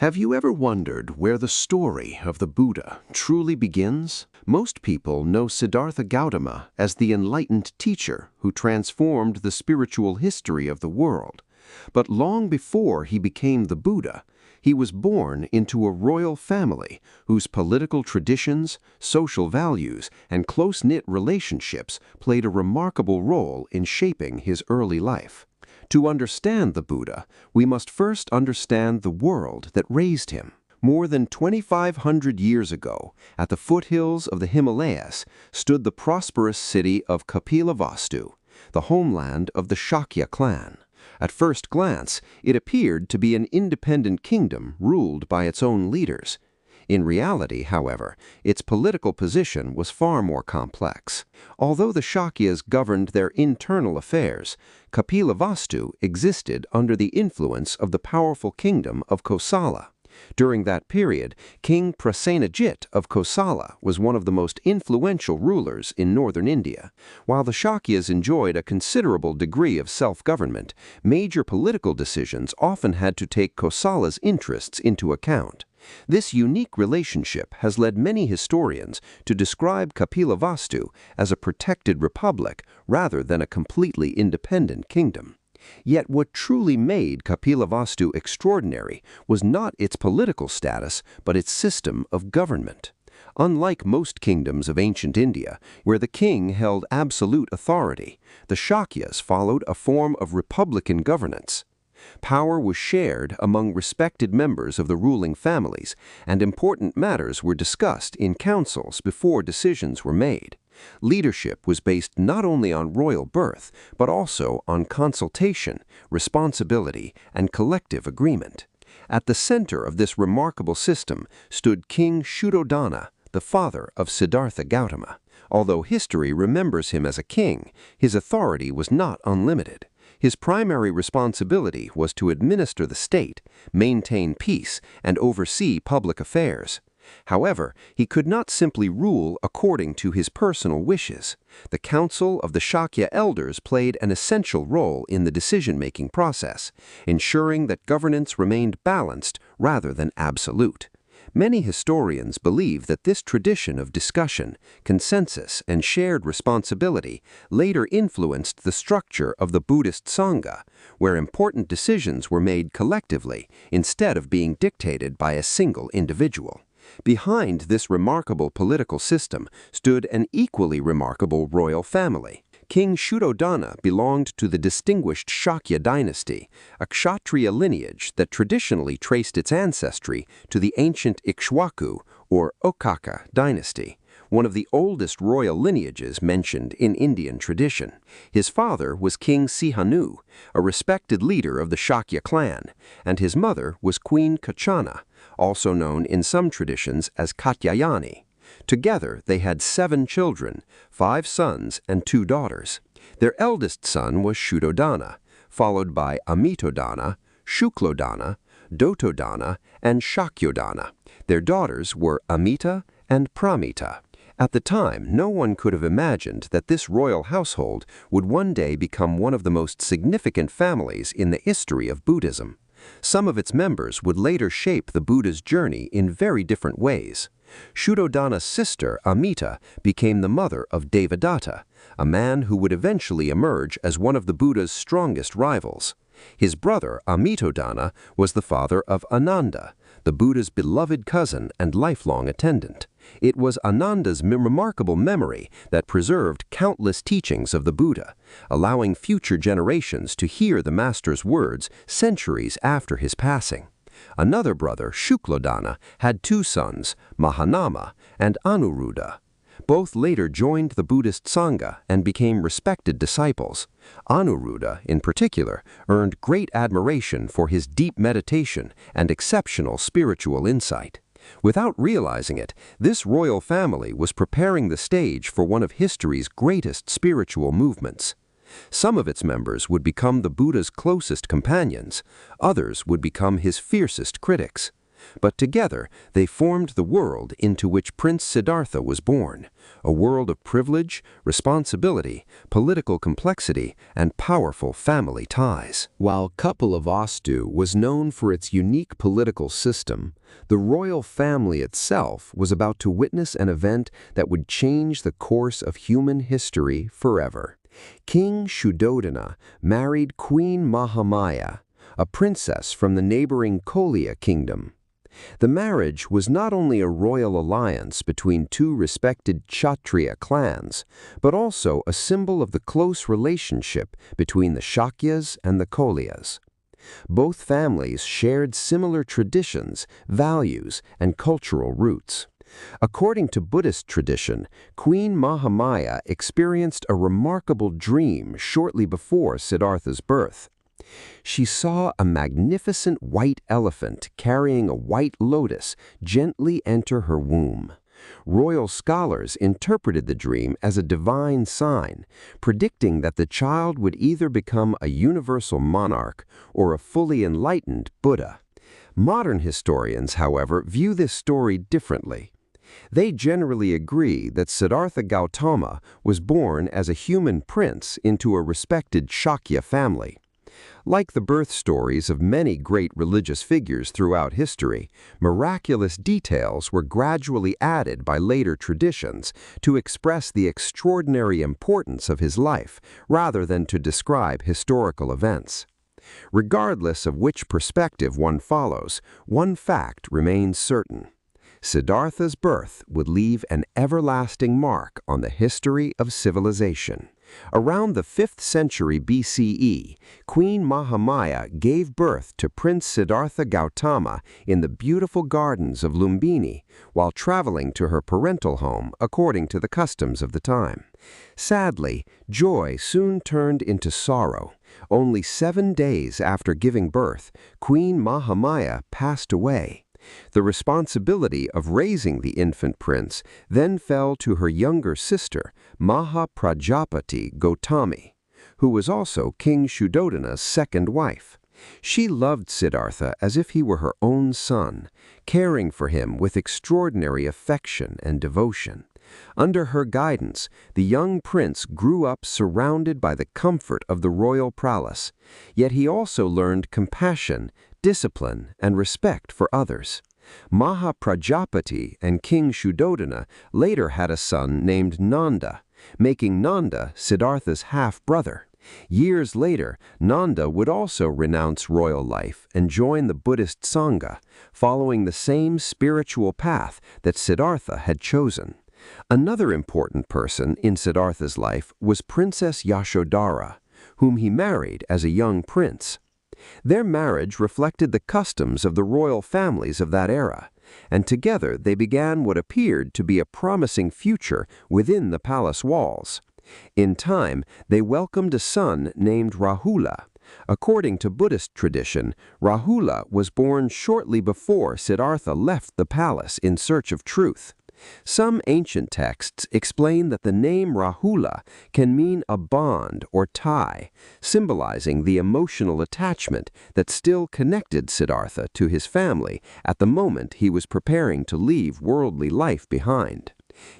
Have you ever wondered where the story of the Buddha truly begins? Most people know Siddhartha Gautama as the enlightened teacher who transformed the spiritual history of the world. But long before he became the Buddha, he was born into a royal family whose political traditions, social values, and close-knit relationships played a remarkable role in shaping his early life. To understand the Buddha, we must first understand the world that raised him. More than 2,500 years ago, at the foothills of the Himalayas, stood the prosperous city of Kapilavastu, the homeland of the Shakya clan. At first glance, it appeared to be an independent kingdom ruled by its own leaders. In reality, however, its political position was far more complex. Although the Shakyas governed their internal affairs, Kapilavastu existed under the influence of the powerful kingdom of Kosala. During that period, King Prasenajit of Kosala was one of the most influential rulers in northern India. While the Shakyas enjoyed a considerable degree of self-government, major political decisions often had to take Kosala's interests into account. This unique relationship has led many historians to describe Kapilavastu as a protected republic rather than a completely independent kingdom. Yet what truly made Kapilavastu extraordinary was not its political status, but its system of government. Unlike most kingdoms of ancient India, where the king held absolute authority, the Shakyas followed a form of republican governance. Power was shared among respected members of the ruling families, and important matters were discussed in councils before decisions were made. Leadership was based not only on royal birth, but also on consultation, responsibility, and collective agreement. At the center of this remarkable system stood King Shuddhodana, the father of Siddhartha Gautama. Although history remembers him as a king, his authority was not unlimited. His primary responsibility was to administer the state, maintain peace, and oversee public affairs. However, he could not simply rule according to his personal wishes. The council of the Shakya elders played an essential role in the decision-making process, ensuring that governance remained balanced rather than absolute. Many historians believe that this tradition of discussion, consensus, and shared responsibility later influenced the structure of the Buddhist Sangha, where important decisions were made collectively instead of being dictated by a single individual. Behind this remarkable political system stood an equally remarkable royal family. King Shuddhodana belonged to the distinguished Shakya dynasty, a Kshatriya lineage that traditionally traced its ancestry to the ancient Ikshwaku or Okaka dynasty, one of the oldest royal lineages mentioned in Indian tradition. His father was King Sihanu, a respected leader of the Shakya clan, and his mother was Queen Kachana, also known in some traditions as Katyayani. Together, they had 7 children, 5 sons and 2 daughters. Their eldest son was Shuddhodana, followed by Amitodana, Shuklodana, Dotodana, and Shakyodana. Their daughters were Amita and Pramita. At the time, no one could have imagined that this royal household would one day become one of the most significant families in the history of Buddhism. Some of its members would later shape the Buddha's journey in very different ways. Shuddhodana's sister, Amita, became the mother of Devadatta, a man who would eventually emerge as one of the Buddha's strongest rivals. His brother, Amitodana, was the father of Ananda, the Buddha's beloved cousin and lifelong attendant. It was Ananda's remarkable memory that preserved countless teachings of the Buddha, allowing future generations to hear the Master's words centuries after his passing. Another brother, Shuklodana, had 2 sons, Mahanama and Anuruddha. Both later joined the Buddhist Sangha and became respected disciples. Anuruddha, in particular, earned great admiration for his deep meditation and exceptional spiritual insight. Without realizing it, this royal family was preparing the stage for one of history's greatest spiritual movements. Some of its members would become the Buddha's closest companions, others would become his fiercest critics. but together they formed the world into which Prince Siddhartha was born, a world of privilege, responsibility, political complexity, and powerful family ties. While Kapilavastu was known for its unique political system, the royal family itself was about to witness an event that would change the course of human history forever. King Shuddhodana married Queen Mahamaya, a princess from the neighboring Kolya kingdom. The marriage was not only a royal alliance between two respected Kshatriya clans, but also a symbol of the close relationship between the Shakyas and the Kolyas. Both families shared similar traditions, values, and cultural roots. According to Buddhist tradition, Queen Mahamaya experienced a remarkable dream shortly before Siddhartha's birth. She saw a magnificent white elephant carrying a white lotus gently enter her womb. Royal scholars interpreted the dream as a divine sign, predicting that the child would either become a universal monarch or a fully enlightened Buddha. Modern historians, however, view this story differently. They generally agree that Siddhartha Gautama was born as a human prince into a respected Shakya family. Like the birth stories of many great religious figures throughout history, miraculous details were gradually added by later traditions to express the extraordinary importance of his life rather than to describe historical events. Regardless of which perspective one follows, one fact remains certain. Siddhartha's birth would leave an everlasting mark on the history of civilization. Around the 5th century BCE, Queen Mahamaya gave birth to Prince Siddhartha Gautama in the beautiful gardens of Lumbini while traveling to her parental home according to the customs of the time. Sadly, joy soon turned into sorrow. Only 7 days after giving birth, Queen Mahamaya passed away. The responsibility of raising the infant prince then fell to her younger sister, Mahaprajapati Gotami, who was also King Shuddhodana's second wife. She loved Siddhartha as if he were her own son, caring for him with extraordinary affection and devotion. Under her guidance, the young prince grew up surrounded by the comfort of the royal palace, yet he also learned compassion, discipline, and respect for others. Mahaprajapati and King Shuddhodana later had a son named Nanda, making Nanda Siddhartha's half-brother. Years later, Nanda would also renounce royal life and join the Buddhist Sangha, following the same spiritual path that Siddhartha had chosen. Another important person in Siddhartha's life was Princess Yashodhara, whom he married as a young prince. Their marriage reflected the customs of the royal families of that era, and together they began what appeared to be a promising future within the palace walls. In time, they welcomed a son named Rahula. According to Buddhist tradition, Rahula was born shortly before Siddhartha left the palace in search of truth. Some ancient texts explain that the name Rahula can mean a bond or tie, symbolizing the emotional attachment that still connected Siddhartha to his family at the moment he was preparing to leave worldly life behind.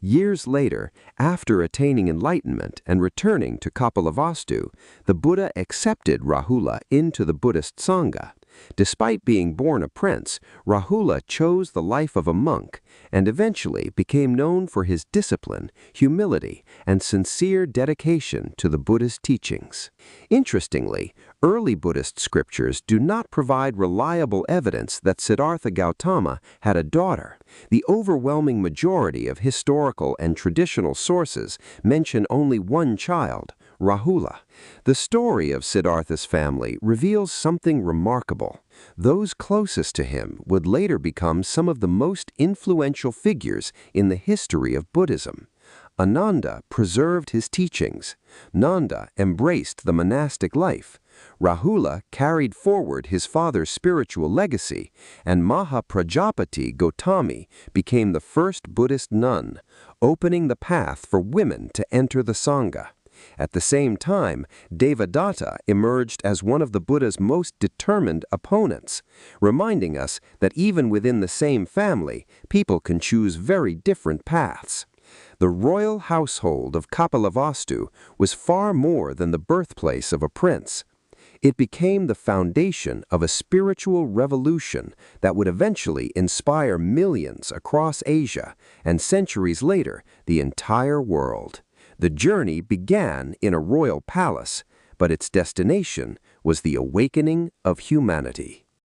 Years later, after attaining enlightenment and returning to Kapilavastu, the Buddha accepted Rahula into the Buddhist Sangha. Despite being born a prince, Rahula chose the life of a monk and eventually became known for his discipline, humility, and sincere dedication to the Buddha's teachings. Interestingly, early Buddhist scriptures do not provide reliable evidence that Siddhartha Gautama had a daughter. The overwhelming majority of historical and traditional sources mention only one child, Rahula. The story of Siddhartha's family reveals something remarkable. Those closest to him would later become some of the most influential figures in the history of Buddhism. Ananda preserved his teachings. Nanda embraced the monastic life. Rahula carried forward his father's spiritual legacy, and Mahaprajapati Gotami became the first Buddhist nun, opening the path for women to enter the Sangha. At the same time, Devadatta emerged as one of the Buddha's most determined opponents, reminding us that even within the same family, people can choose very different paths. The royal household of Kapilavastu was far more than the birthplace of a prince. It became the foundation of a spiritual revolution that would eventually inspire millions across Asia and centuries later, the entire world. The journey began in a royal palace, but its destination was the awakening of humanity.